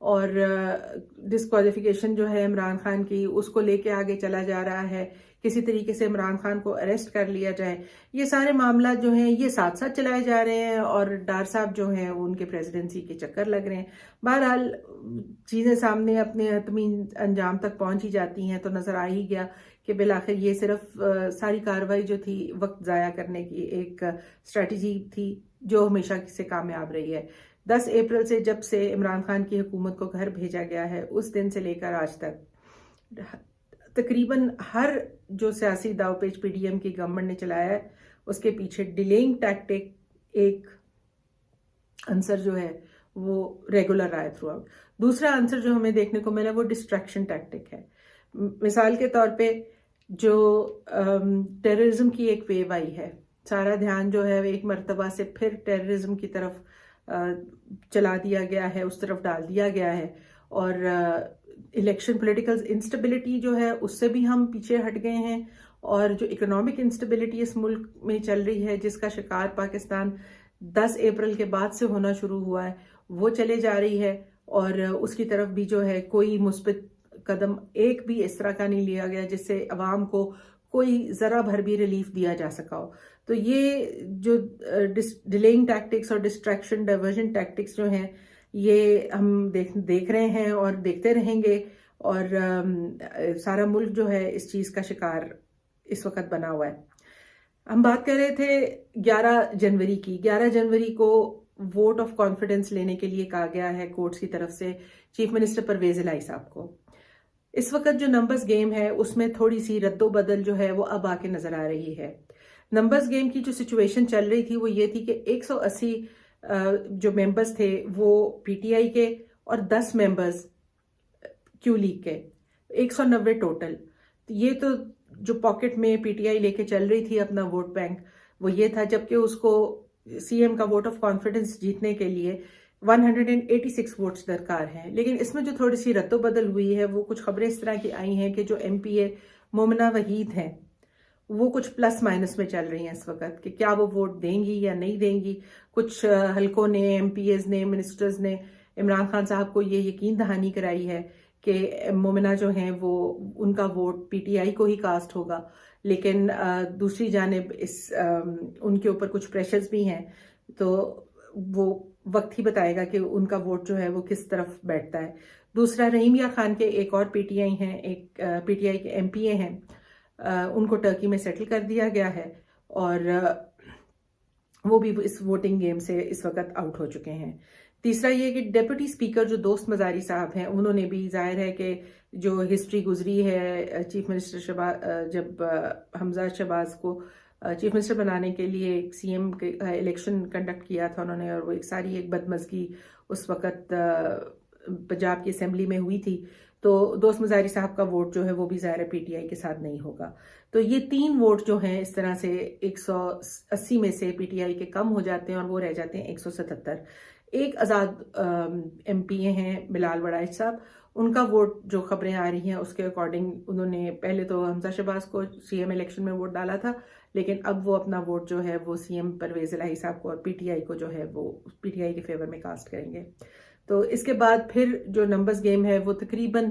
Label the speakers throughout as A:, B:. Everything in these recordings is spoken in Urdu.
A: اور ڈسکوالیفیکیشن جو ہے عمران خان کی اس کو لے کے آگے چلا جا رہا ہے، کسی طریقے سے عمران خان کو اریسٹ کر لیا جائے. یہ سارے معاملات جو ہیں یہ ساتھ ساتھ چلائے جا رہے ہیں اور ڈار صاحب جو ہیں ان کے پریزیڈنسی کے چکر لگ رہے ہیں. بہرحال چیزیں سامنے اپنے حتمی انجام تک پہنچ ہی جاتی ہیں تو نظر آ ہی گیا کہ بالآخر یہ صرف ساری کارروائی جو تھی وقت ضائع کرنے کی ایک اسٹریٹجی تھی جو ہمیشہ سے کامیاب رہی ہے. 10 اپریل سے جب سے عمران خان کی حکومت کو گھر بھیجا گیا ہے اس دن سے لے کر آج تک تقریباً ہر جو سیاسی داو پیچ پی ڈی ایم کی گورنمنٹ نے چلایا ہے اس کے پیچھے ڈیلینگ ٹیکٹک ایک عنصر جو ہے وہ ریگولر رہا ہے تھرو آؤٹ. دوسرا عنصر جو ہمیں دیکھنے کو ملا وہ ڈسٹریکشن ٹیکٹک ہے. مثال کے طور پہ جو ٹیررزم کی ایک ویو آئی ہے، سارا دھیان جو ہے ایک مرتبہ سے پھر ٹیررزم کی طرف چلا دیا گیا ہے، اس طرف ڈال دیا گیا ہے. اور الیکشن پولیٹیکل انسٹیبلٹی جو ہے اس سے بھی ہم پیچھے ہٹ گئے ہیں، اور جو اکنامک انسٹیبلٹی اس ملک میں چل رہی ہے جس کا شکار پاکستان 10 اپریل کے بعد سے ہونا شروع ہوا ہے وہ چلے جا رہی ہے، اور اس کی طرف بھی جو ہے کوئی مثبت قدم ایک بھی اس طرح کا نہیں لیا گیا جس سے عوام کو کوئی ذرا بھر بھی ریلیف دیا جا سکا ہو. تو یہ جو ڈیلینگ ٹیکٹکس اور ڈسٹریکشن ڈائیورژن ٹیکٹکس جو ہیں یہ ہم دیکھ رہے ہیں اور دیکھتے رہیں گے، اور سارا ملک جو ہے اس چیز کا شکار اس وقت بنا ہوا ہے. ہم بات کر رہے تھے 11 جنوری کی. 11 جنوری کو ووٹ آف کانفیڈنس لینے کے لیے کہا گیا ہے کورٹس کی طرف سے چیف منسٹر پرویز الہی صاحب کو. اس وقت جو نمبرز گیم ہے اس میں تھوڑی سی رد و بدل جو ہے وہ اب آ کے نظر آ رہی ہے. نمبرز گیم کی جو سچویشن چل رہی تھی وہ یہ تھی کہ 180 جو ممبرز تھے وہ پی ٹی آئی کے اور 10 ممبرز کیو لیگ کے، 190 ٹوٹل. یہ تو جو پاکٹ میں پی ٹی آئی لے کے چل رہی تھی اپنا ووٹ بینک وہ یہ تھا، جبکہ اس کو سی ایم کا ووٹ آف کانفیڈنس جیتنے کے لیے 186 ووٹس درکار ہیں. لیکن اس میں جو تھوڑی سی رد و بدل ہوئی ہے وہ کچھ خبریں اس طرح کی آئی ہیں کہ جو ایم پی اے مومنہ وحید ہیں وہ کچھ پلس مائنس میں چل رہی ہیں اس وقت کہ کیا وہ ووٹ دیں گی یا نہیں دیں گی. کچھ حلقوں نے، ایم پی ایز نے، منسٹرز نے عمران خان صاحب کو یہ یقین دہانی کرائی ہے کہ مومنہ جو ہیں وہ ان کا ووٹ پی ٹی آئی کو ہی کاسٹ ہوگا. لیکن دوسری جانب ان کے اوپر کچھ پریشرز بھی ہیں، تو وہ وقت ہی بتائے گا کہ ان کا ووٹ جو ہے وہ کس طرف بیٹھتا ہے. دوسرا رحیمیہ خان کے ایک اور پی ٹی آئی ہیں، ایک پی ٹی آئی کے ایم پی اے ہیں، ان کو ٹرکی میں سیٹل کر دیا گیا ہے اور وہ بھی اس ووٹنگ گیم سے اس وقت آؤٹ ہو چکے ہیں. تیسرا یہ کہ ڈیپٹی اسپیکر جو دوست مزاری صاحب ہیں انہوں نے بھی، ظاہر ہے کہ جو ہسٹری گزری ہے چیف منسٹر جب حمزہ شہباز کو چیف منسٹر بنانے کے لیے ایک سی ایم الیکشن کنڈکٹ کیا تھا انہوں نے، اور وہ ایک بدمزگی اس وقت پنجاب کی اسمبلی میں ہوئی تھی، تو دوست مزاری صاحب کا ووٹ جو ہے وہ بھی ظاہر پی ٹی آئی کے ساتھ نہیں ہوگا. تو یہ 3 ووٹ جو ہیں اس طرح سے 180 میں سے پی ٹی آئی کے کم ہو جاتے ہیں اور وہ رہ جاتے ہیں 177. ایک آزاد ایم پی اے ہیں بلال وڑائچ صاحب، ان کا ووٹ جو خبریں آ رہی ہیں اس کے اکارڈنگ انہوں نے پہلے تو حمزہ شہباز کو سی ایم الیکشن میں ووٹ ڈالا تھا، لیکن اب وہ اپنا ووٹ جو ہے وہ سی ایم پرویز الہی صاحب کو اور پی ٹی آئی کو جو ہے وہ پی ٹی آئی کے فیور میں کاسٹ کریں گے. تو اس کے بعد پھر جو نمبرز گیم ہے وہ تقریباً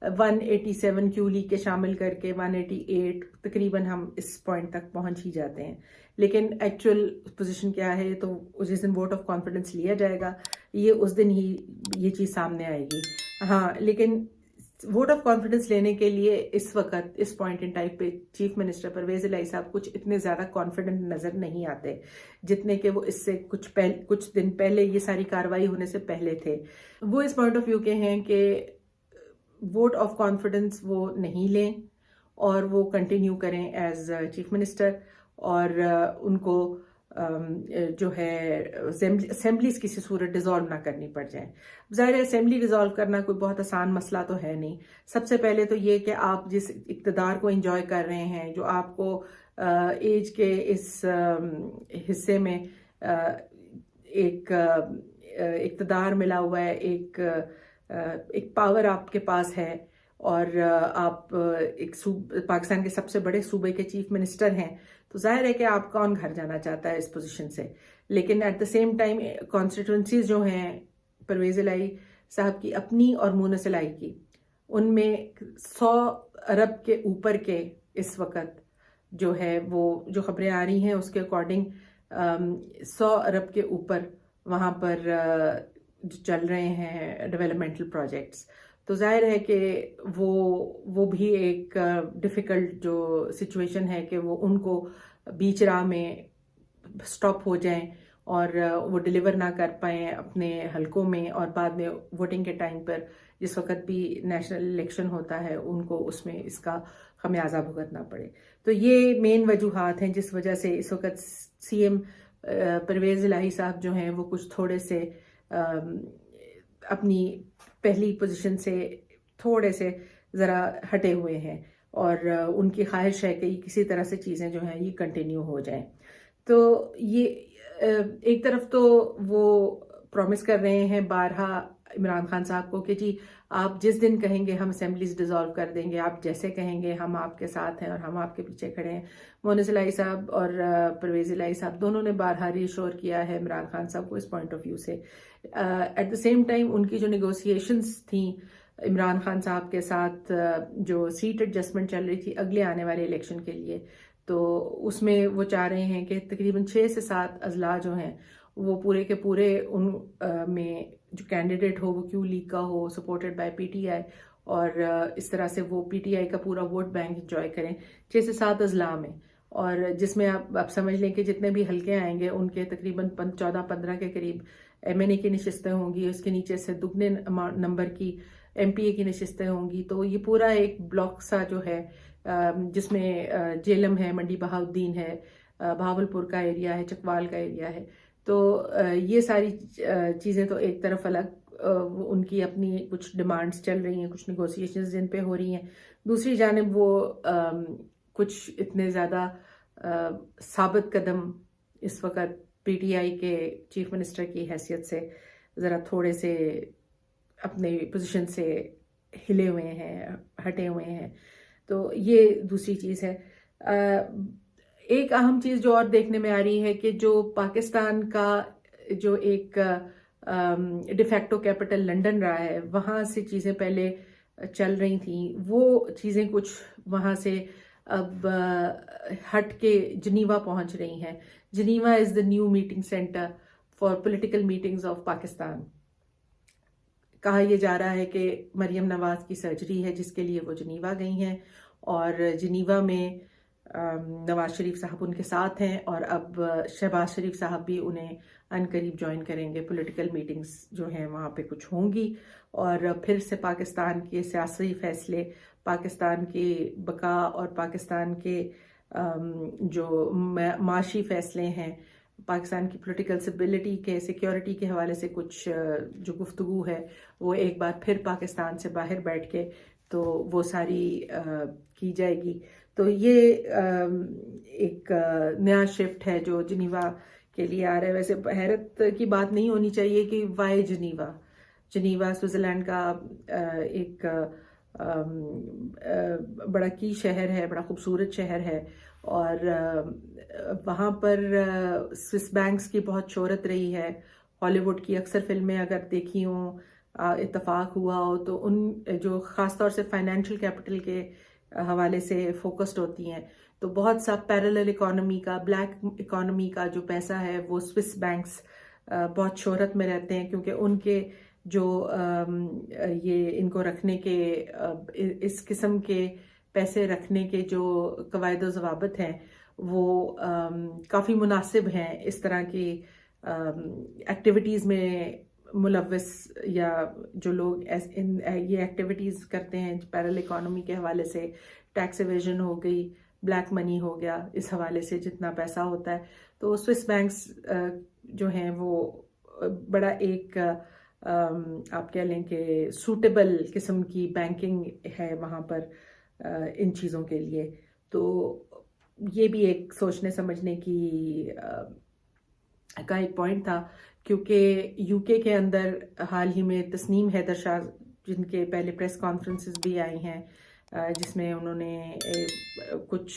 A: 187 کیو لیگ کے شامل کر کے 188 تقریباً ہم اس پوائنٹ تک پہنچ ہی جاتے ہیں. لیکن ایکچوئل پوزیشن کیا ہے تو جس دن ووٹ آف کانفیڈنس لیا جائے گا یہ اس دن ہی یہ چیز سامنے آئے گی. ہاں، لیکن ووٹ آف کانفیڈنس لینے کے لیے اس وقت اس پوائنٹ ان ٹائم پہ چیف منسٹر پرویز الہی صاحب کچھ اتنے زیادہ کانفیڈنٹ نظر نہیں آتے جتنے کہ وہ اس سے کچھ دن پہلے یہ ساری کارروائی ہونے سے پہلے تھے. وہ اس پوائنٹ آف ویو کے ہیں کہ ووٹ آف کانفیڈنس وہ نہیں لیں اور وہ کنٹینیو کریں ایز چیف منسٹر، اور ان کو جو ہے اسمبلیز کسی صورت ڈیزالو نہ کرنی پڑ جائیں. ظاہر ہے اسمبلی ڈیزالو کرنا کوئی بہت آسان مسئلہ تو ہے نہیں. سب سے پہلے تو یہ کہ آپ جس اقتدار کو انجوائے کر رہے ہیں، جو آپ کو ایج کے اس حصے میں ایک اقتدار ملا ہوا ہے، ایک پاور آپ کے پاس ہے، اور آپ ایک پاکستان کے سب سے بڑے صوبے کے چیف منسٹر ہیں، تو ظاہر ہے کہ آپ کون گھر جانا چاہتا ہے اس پوزیشن سے. لیکن ایٹ دا سیم ٹائم کانسٹیٹوئنسیز جو ہیں پرویز الہی صاحب کی اپنی اور مونس سلائی کی، ان میں 100 ارب کے اوپر کے اس وقت جو ہے وہ جو خبریں آ رہی ہیں اس کے اکارڈنگ 100 ارب کے اوپر وہاں پر جو چل رہے ہیں ڈیولپمنٹل پروجیکٹس. تو ظاہر ہے کہ وہ بھی ایک ڈیفیکلٹ جو سچویشن ہے کہ وہ ان کو بیچ راہ میں سٹاپ ہو جائیں اور وہ ڈیلیور نہ کر پائیں اپنے حلقوں میں، اور بعد میں ووٹنگ کے ٹائم پر جس وقت بھی نیشنل الیکشن ہوتا ہے ان کو اس میں اس کا خمیازہ بھگتنا پڑے. تو یہ مین وجوہات ہیں جس وجہ سے اس وقت سی ایم پرویز الہی صاحب جو ہیں وہ کچھ تھوڑے سے اپنی پہلی پوزیشن سے تھوڑے سے ذرا ہٹے ہوئے ہیں، اور ان کی خواہش ہے کہ کسی طرح سے چیزیں جو ہیں یہ کنٹینیو ہو جائیں. تو یہ ایک طرف تو وہ پرومس کر رہے ہیں بارہا عمران خان صاحب کو کہ جی آپ جس دن کہیں گے ہم اسمبلیز ڈیزالو کر دیں گے، آپ جیسے کہیں گے ہم آپ کے ساتھ ہیں اور ہم آپ کے پیچھے کھڑے ہیں. مونس الہی صاحب اور پرویز الہی صاحب دونوں نے بارہا ری ایشور کیا ہے عمران خان صاحب کو اس پوائنٹ آف ویو سے. ایٹ دا سیم ٹائم ان کی جو نیگوسیشنز تھیں عمران خان صاحب کے ساتھ، جو سیٹ ایڈجسٹمنٹ چل رہی تھی اگلے آنے والے الیکشن کے لیے، تو اس میں وہ چاہ رہے ہیں کہ تقریباً 6 سے 7 اضلاع جو ہیں وہ پورے کے پورے ان میں جو کینڈیڈیٹ ہو وہ کیو لیگ کا ہو، سپورٹڈ بائی پی ٹی آئی، اور اس طرح سے وہ پی ٹی آئی کا پورا ووٹ بینک انجوائے کریں 6 سے 7 اضلاع میں. اور جس میں آپ سمجھ لیں کہ جتنے بھی حلقے آئیں گے ان کے تقریباً 14-15 کے قریب ایم این اے کی نشستیں ہوں گی، اس کے نیچے سے دگنے نمبر کی ایم پی اے کی نشستیں ہوں گی. تو یہ پورا ایک بلاک سا جو ہے جس میں جیلم ہے، منڈی بہاؤالدین ہے، بہاولپور کا ایریا ہے، چکوال کا ایریا ہے. تو یہ ساری چیزیں تو ایک طرف الگ ان کی اپنی کچھ ڈیمانڈز چل رہی ہیں، کچھ نیگوسیشنز جن پہ ہو رہی ہیں. دوسری جانب وہ کچھ اتنے زیادہ ثابت قدم اس وقت پی ٹی آئی کے چیف منسٹر کی حیثیت سے ذرا تھوڑے سے اپنے پوزیشن سے ہلے ہوئے ہیں، ہٹے ہوئے ہیں. تو یہ دوسری چیز ہے. ایک اہم چیز جو اور دیکھنے میں آ رہی ہے کہ جو پاکستان کا جو ایک ڈیفیکٹو کیپٹل لنڈن رہا ہے، وہاں سے چیزیں پہلے چل رہی تھیں، وہ چیزیں کچھ وہاں سے اب ہٹ کے جنیوا پہنچ رہی ہیں. Geneva is the new meeting centre for political meetings of Pakistan. کہا یہ جا رہا ہے کہ مریم نواز کی سرجری ہے جس کے لیے وہ جنیوا گئی ہیں، اور جنیوا میں نواز شریف صاحب ان کے ساتھ ہیں، اور اب شہباز شریف صاحب بھی انہیں ان قریب جوائن کریں گے. پولیٹیکل میٹنگز جو ہیں وہاں پہ کچھ ہوں گی، اور پھر سے پاکستان کے سیاسی فیصلے، پاکستان کی بقا اور پاکستان کے جو معاشی فیصلے ہیں، پاکستان کی پولیٹیکل اسٹیبلٹی کے، سیکیورٹی کے حوالے سے کچھ جو گفتگو ہے وہ ایک بار پھر پاکستان سے باہر بیٹھ کے تو وہ ساری کی جائے گی. تو یہ ایک نیا شفٹ ہے جو جنیوا کے لیے آ رہا ہے. ویسے حیرت کی بات نہیں ہونی چاہیے کہ وائی جنیوا. جنیوا سوئٹزرلینڈ کا ایک بڑا کی شہر ہے، بڑا خوبصورت شہر ہے، اور وہاں پر سوئس بینکس کی بہت شہرت رہی ہے. ہالی ووڈ کی اکثر فلمیں اگر دیکھی ہوں، اتفاق ہوا ہو تو ان جو خاص طور سے فائنینشیل کیپٹل کے حوالے سے فوکسڈ ہوتی ہیں، تو بہت سا پیرلل اکانومی کا، بلیک اکانومی کا جو پیسہ ہے وہ سوئس بینکس بہت شہرت میں رہتے ہیں، کیونکہ ان کے جو یہ ان کو رکھنے کے اس قسم کے پیسے رکھنے کے جو قواعد و ضوابط ہیں وہ کافی مناسب ہیں اس طرح کی ایکٹیویٹیز میں ملوث، یا جو لوگ یہ ایکٹیویٹیز کرتے ہیں پیرل اکانومی کے حوالے سے. ٹیکس ایویژن ہو گئی، بلیک منی ہو گیا، اس حوالے سے جتنا پیسہ ہوتا ہے تو سوئس بینکس جو ہیں وہ بڑا ایک آپ کہہ لیں کہ سوٹیبل قسم کی بینکنگ ہے وہاں پر ان چیزوں کے لیے. تو یہ بھی ایک سوچنے سمجھنے کی کا ایک پوائنٹ تھا، کیونکہ یو کے اندر حال ہی میں تسنیم حیدر شاہ جن کے پہلے پریس کانفرنسز بھی آئی ہیں جس میں انہوں نے کچھ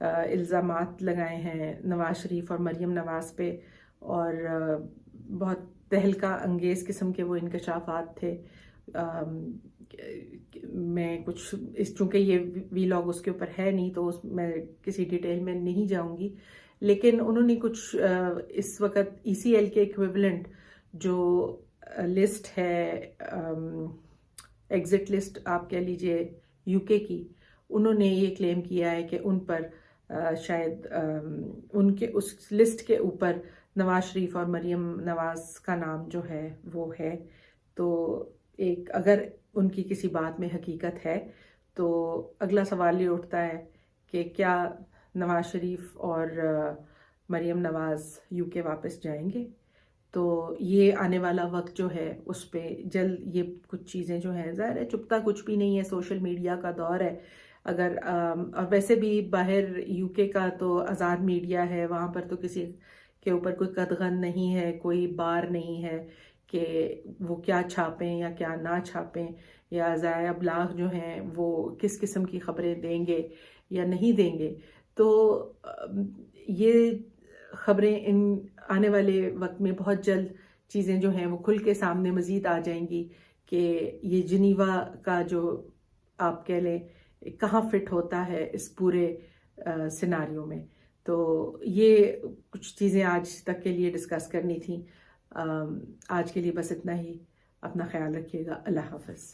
A: الزامات لگائے ہیں نواز شریف اور مریم نواز پہ، اور بہت تہلکہ انگیز قسم کے وہ انکشافات تھے. میں کچھ چونکہ یہ ویلاگ اس کے اوپر ہے نہیں تو میں کسی ڈیٹیل میں نہیں جاؤں گی، لیکن انہوں نے کچھ اس وقت ECL کے ایکویولنٹ جو لسٹ ہے، ایگزٹ لسٹ آپ کہہ لیجئے UK کی، انہوں نے یہ کلیم کیا ہے کہ ان پر شاید ان کے اس لسٹ کے اوپر نواز شریف اور مریم نواز کا نام جو ہے وہ ہے. تو ایک اگر ان کی کسی بات میں حقیقت ہے تو اگلا سوال یہ اٹھتا ہے کہ کیا نواز شریف اور مریم نواز UK واپس جائیں گے؟ تو یہ آنے والا وقت جو ہے اس پہ جلد یہ کچھ چیزیں جو ہیں، ظاہر ہے چھپتا کچھ بھی نہیں ہے، سوشل میڈیا کا دور ہے. اگر اور ویسے بھی باہر UK کا تو آزاد میڈیا ہے، وہاں پر تو کسی کے اوپر کوئی قدغن نہیں ہے، کوئی بار نہیں ہے کہ وہ کیا چھاپیں یا کیا نہ چھاپیں، یا ذرائع ابلاغ جو ہیں وہ کس قسم کی خبریں دیں گے یا نہیں دیں گے. تو یہ خبریں ان آنے والے وقت میں بہت جلد چیزیں جو ہیں وہ کھل کے سامنے مزید آ جائیں گی کہ یہ جنیوا کا جو آپ کہہ لیں کہاں فٹ ہوتا ہے اس پورے سیناریو میں. تو یہ کچھ چیزیں آج تک کے لیے ڈسکس کرنی تھیں. آج کے لیے بس اتنا ہی. اپنا خیال رکھیے گا. اللہ حافظ.